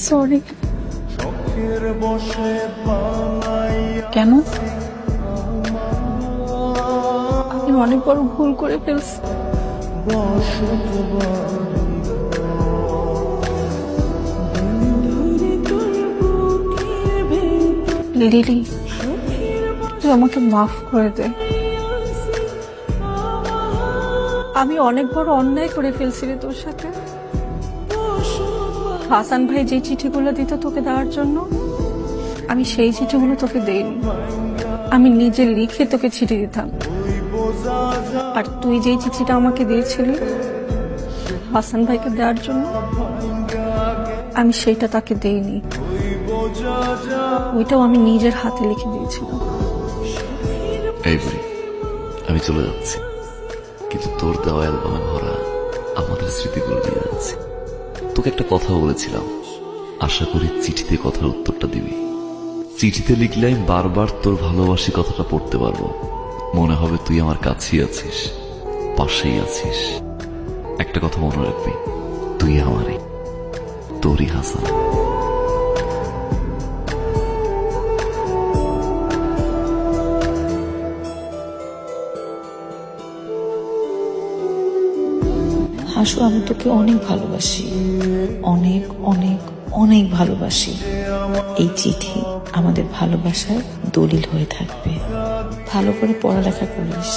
Sorry. কেন? আমি অনেক বড় ভুল করে ফেলছি। লিলি, তুই আমাকে মাফ করে দে। আমি অনেক বড় অন্যায় করে ফেলছি রে তোর সাথে। হাসান ভাই যে চিঠিগুলো দিত তোকে দেওয়ার জন্য, আমি সেই চিঠিগুলো তোকে দেইনি। আমি নিজে লিখে তোকে চিঠি দিতাম। আর তুই যেই চিঠিটা আমাকে দিয়েছিলি হাসান ভাইকে দেওয়ার জন্য, আমি সেইটা তাকে দেইনি। ওইটাও আমি নিজের হাতে লিখে দিয়েছিলাম। এই বুড়ি, আমি চলে যাচ্ছি, কিন্তু তোর দেওয়া অ্যালবামে ভরা আমাদের স্মৃতিগুলো নিয়ে যাচ্ছি। তোকে একটা কথা বলেছিলাম, আশা করি চিঠিতে কথার উত্তরটা দিবি। চিঠিতে লিখলে আমি বারবার তোর ভালোবাসি কথাটা পড়তে পারবো। মনে হবে তুই আমার কাছেই আছিস, পাশেই আছিস। একটা কথা মনে রাখবি, তুই আমারই, তোরই হাসান। হাসু, আমি তোকে অনেক ভালোবাসি, অনেক অনেক অনেক ভালোবাসি। এই চিঠি আমাদের ভালোবাসার দলিল হয়ে থাকবে। ভালো করে পড়ালেখা করিস,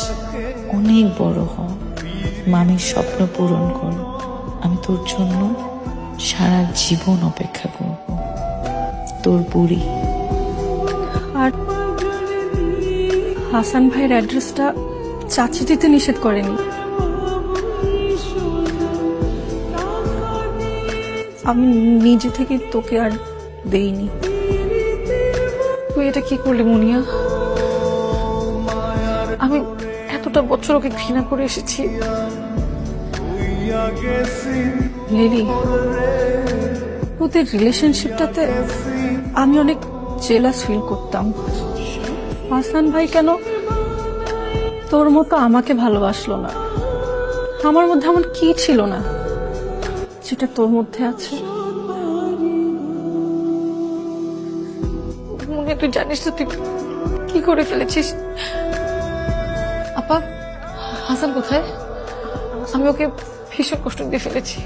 অনেক বড় হ, মামির স্বপ্ন পূরণ কর। আমি তোর জন্য সারা জীবন অপেক্ষা করব। তোর বুড়ি। আর হাসান ভাইয়ের অ্যাড্রেসটা চাচি দিতে নিষেধ করেনি। আমি নিজে থেকে তোকে আর দেইনি। তুই এটা কি করলি মুনিয়া? আমি এতটা বছর ওকে ঘৃণা করে এসেছি। লিলি, ওদের রিলেশনশিপটাতে আমি অনেক জেলাস ফিল করতাম। হাসান ভাই কেন তোর মতো আমাকে ভালোবাসলো না? আমার মধ্যে এমন কি ছিল না যেটা তোর মধ্যে আছে? মনে তুই জানিস তো তুই কি করে ফেলেছিস? আপা, হাসান কোথায়? আমি ওকে ভীষণ কষ্ট দিয়ে ফেলেছি।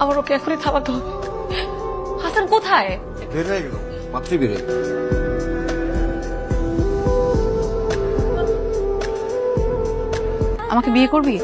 আমার ওকে এখনই থামাতে হবে। হাসান কোথায়? বের হয়ে গেল, মাত্রই বের হয়ে গেল। আমাকে বিয়ে করবি?